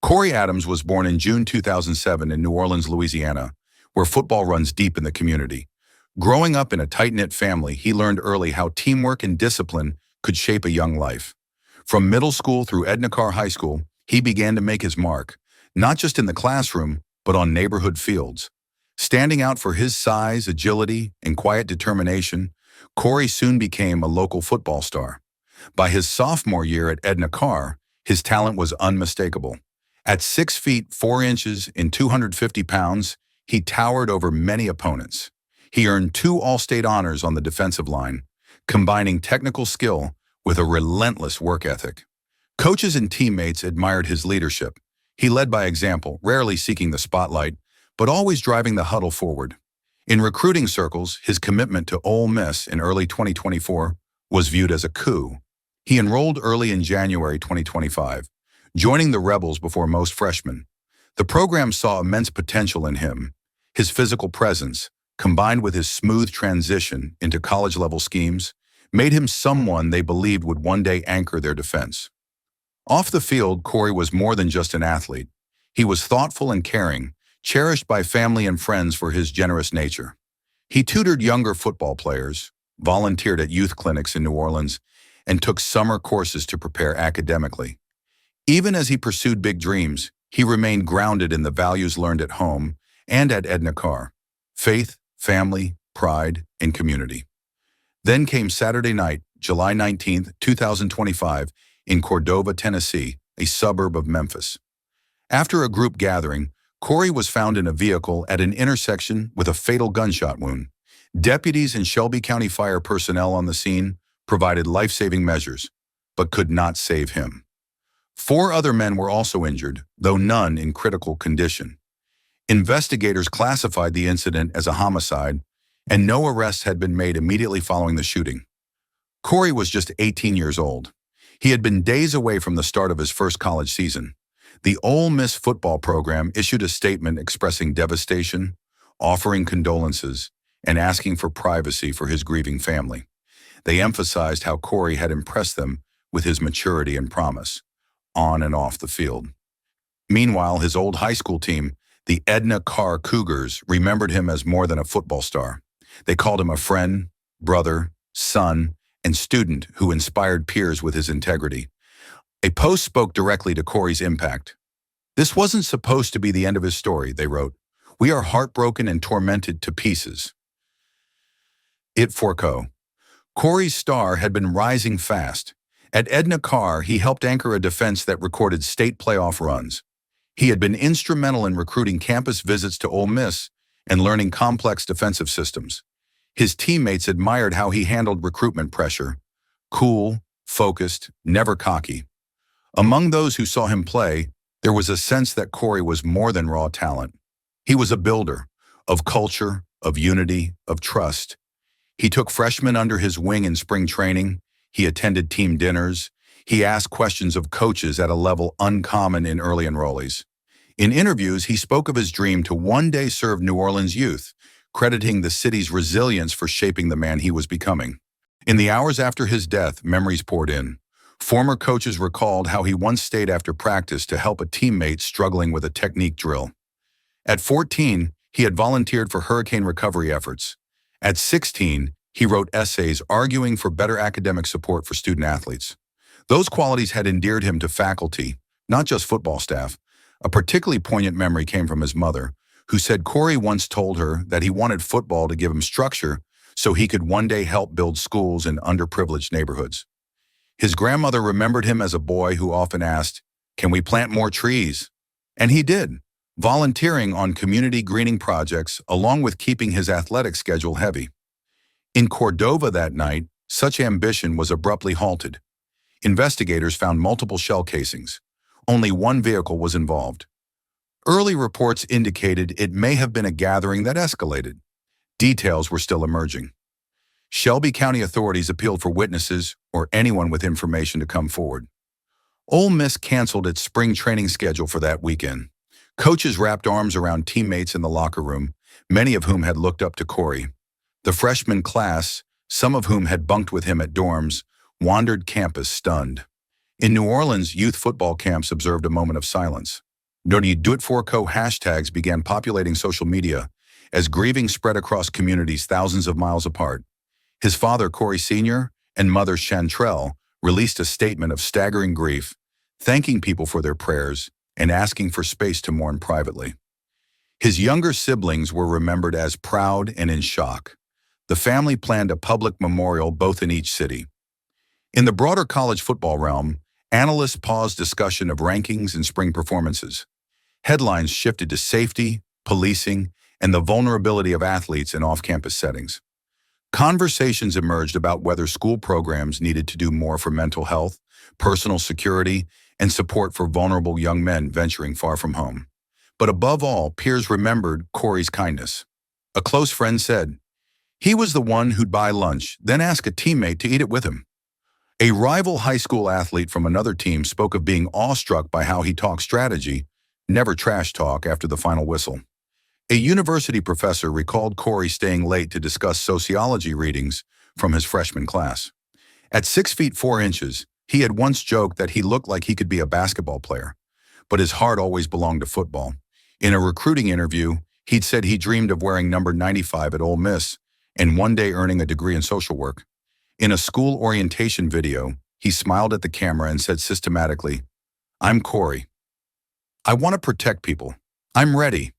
Corey Adams was born in June 2007 in New Orleans, Louisiana, where football runs deep in the community. Growing up in a tight-knit family, he learned early how teamwork and discipline could shape a young life. From middle school through Edna Karr High School, he began to make his mark, not just in the classroom, but on neighborhood fields. Standing out for his size, agility, and quiet determination, Corey soon became a local football star. By his sophomore year at Edna Karr, his talent was unmistakable. At 6 feet 4 inches and 250 pounds, he towered over many opponents. He earned 2 All-State honors on the defensive line, combining technical skill with a relentless work ethic. Coaches and teammates admired his leadership. He led by example, rarely seeking the spotlight, but always driving the huddle forward. In recruiting circles, his commitment to Ole Miss in early 2024 was viewed as a coup. He enrolled early in January 2025, joining the Rebels before most freshmen. The program saw immense potential in him. His physical presence, combined with his smooth transition into college-level schemes, made him someone they believed would one day anchor their defense. Off the field, Corey was more than just an athlete. He was thoughtful and caring, cherished by family and friends for his generous nature. He tutored younger football players, volunteered at youth clinics in New Orleans, and took summer courses to prepare academically. Even as he pursued big dreams, he remained grounded in the values learned at home and at Edna Karr: faith, family, pride, and community. Then came Saturday night, July 19, 2025, in Cordova, Tennessee, a suburb of Memphis. After a group gathering, Corey was found in a vehicle at an intersection with a fatal gunshot wound. Deputies and Shelby County Fire personnel on the scene provided life-saving measures, but could not save him. 4 other men were also injured, though none in critical condition. Investigators classified the incident as a homicide, and no arrests had been made immediately following the shooting. Corey was just 18 years old. He had been days away from the start of his first college season. The Ole Miss football program issued a statement expressing devastation, offering condolences, and asking for privacy for his grieving family. They emphasized how Corey had impressed them with his maturity and promise, on and off the field. Meanwhile, his old high school team, the Edna Karr Cougars, remembered him as more than a football star. They called him a friend, brother, son, and student who inspired peers with his integrity. A post spoke directly to Corey's impact. "This wasn't supposed to be the end of his story," they wrote. "We are heartbroken and tormented to pieces." It forco. Corey's star had been rising fast. At Edna Karr, he helped anchor a defense that recorded state playoff runs. He had been instrumental in recruiting campus visits to Ole Miss and learning complex defensive systems. His teammates admired how he handled recruitment pressure: cool, focused, never cocky. Among those who saw him play, there was a sense that Corey was more than raw talent. He was a builder of culture, of unity, of trust. He took freshmen under his wing in spring training. He attended team dinners. He asked questions of coaches at a level uncommon in early enrollees. In interviews, he spoke of his dream to one day serve New Orleans youth, crediting the city's resilience for shaping the man he was becoming. In the hours after his death, memories poured in. Former coaches recalled how he once stayed after practice to help a teammate struggling with a technique drill. At 14, he had volunteered for hurricane recovery efforts. At 16, he wrote essays arguing for better academic support for student athletes. Those qualities had endeared him to faculty, not just football staff. A particularly poignant memory came from his mother, who said Corey once told her that he wanted football to give him structure so he could one day help build schools in underprivileged neighborhoods. His grandmother remembered him as a boy who often asked, "Can we plant more trees?" And he did, volunteering on community greening projects along with keeping his athletic schedule heavy. In Cordova that night, such ambition was abruptly halted. Investigators found multiple shell casings. Only one vehicle was involved. Early reports indicated it may have been a gathering that escalated. Details were still emerging. Shelby County authorities appealed for witnesses or anyone with information to come forward. Ole Miss canceled its spring training schedule for that weekend. Coaches wrapped arms around teammates in the locker room, many of whom had looked up to Corey. The freshman class, some of whom had bunked with him at dorms, wandered campus stunned. In New Orleans, youth football camps observed a moment of silence. No Need Do It For Co hashtags began populating social media as grieving spread across communities thousands of miles apart. His father, Corey Sr., and mother, Chantrell, released a statement of staggering grief, thanking people for their prayers and asking for space to mourn privately. His younger siblings were remembered as proud and in shock. The family planned a public memorial both in each city. In the broader college football realm, analysts paused discussion of rankings and spring performances. Headlines shifted to safety, policing, and the vulnerability of athletes in off-campus settings. Conversations emerged about whether school programs needed to do more for mental health, personal security, and support for vulnerable young men venturing far from home. But above all, peers remembered Corey's kindness. A close friend said, "He was the one who'd buy lunch, then ask a teammate to eat it with him." A rival high school athlete from another team spoke of being awestruck by how he talked strategy, never trash talk after the final whistle. A university professor recalled Corey staying late to discuss sociology readings from his freshman class. At 6 feet 4 inches, he had once joked that he looked like he could be a basketball player, but his heart always belonged to football. In a recruiting interview, he'd said he dreamed of wearing number 95 at Ole Miss and one day earning a degree in social work. In a school orientation video, he smiled at the camera and said systematically, "I'm Corey. I want to protect people. I'm ready."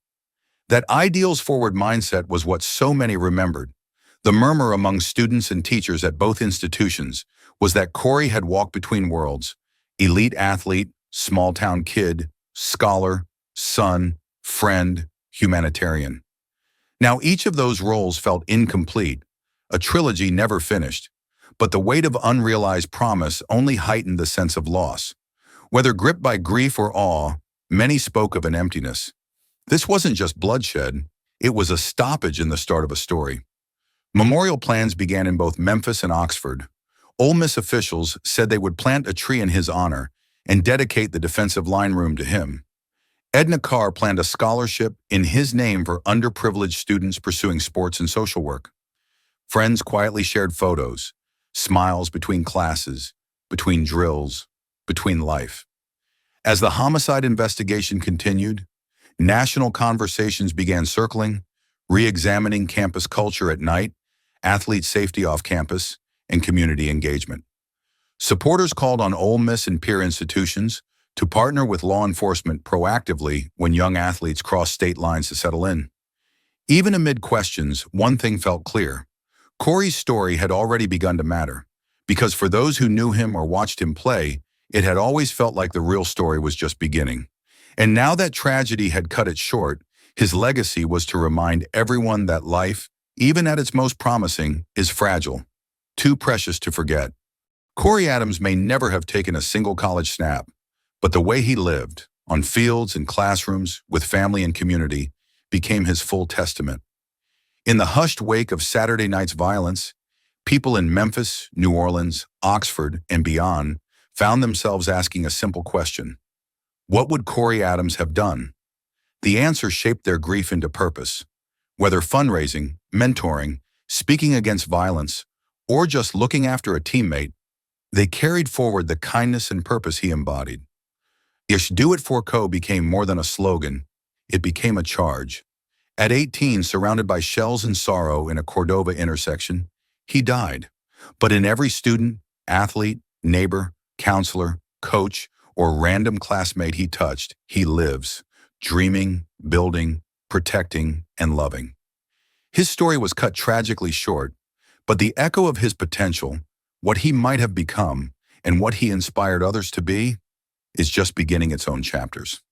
That ideals-forward mindset was what so many remembered. The murmur among students and teachers at both institutions was that Corey had walked between worlds: elite athlete, small-town kid, scholar, son, friend, humanitarian. Now, each of those roles felt incomplete, a trilogy never finished, but the weight of unrealized promise only heightened the sense of loss. Whether gripped by grief or awe, many spoke of an emptiness. This wasn't just bloodshed, it was a stoppage in the start of a story. Memorial plans began in both Memphis and Oxford. Ole Miss officials said they would plant a tree in his honor and dedicate the defensive line room to him. Edna Carr planned a scholarship in his name for underprivileged students pursuing sports and social work. Friends quietly shared photos, smiles between classes, between drills, between life. As the homicide investigation continued, national conversations began circling, re-examining campus culture at night, athlete safety off campus, and community engagement. Supporters called on Ole Miss and peer institutions to partner with law enforcement proactively when young athletes crossed state lines to settle in. Even amid questions, one thing felt clear. Corey's story had already begun to matter, because for those who knew him or watched him play, it had always felt like the real story was just beginning. And now that tragedy had cut it short, his legacy was to remind everyone that life, even at its most promising, is fragile, too precious to forget. Corey Adams may never have taken a single college snap, but the way he lived, on fields and classrooms, with family and community, became his full testament. In the hushed wake of Saturday night's violence, people in Memphis, New Orleans, Oxford, and beyond found themselves asking a simple question: what would Corey Adams have done? The answer shaped their grief into purpose. Whether fundraising, mentoring, speaking against violence, or just looking after a teammate, they carried forward the kindness and purpose he embodied. Do It For Co became more than a slogan, it became a charge. At 18, surrounded by shells and sorrow in a Cordova intersection, he died. But in every student, athlete, neighbor, counselor, coach, or random classmate he touched, he lives, dreaming, building, protecting, and loving. His story was cut tragically short, but the echo of his potential, what he might have become, and what he inspired others to be, is just beginning its own chapters.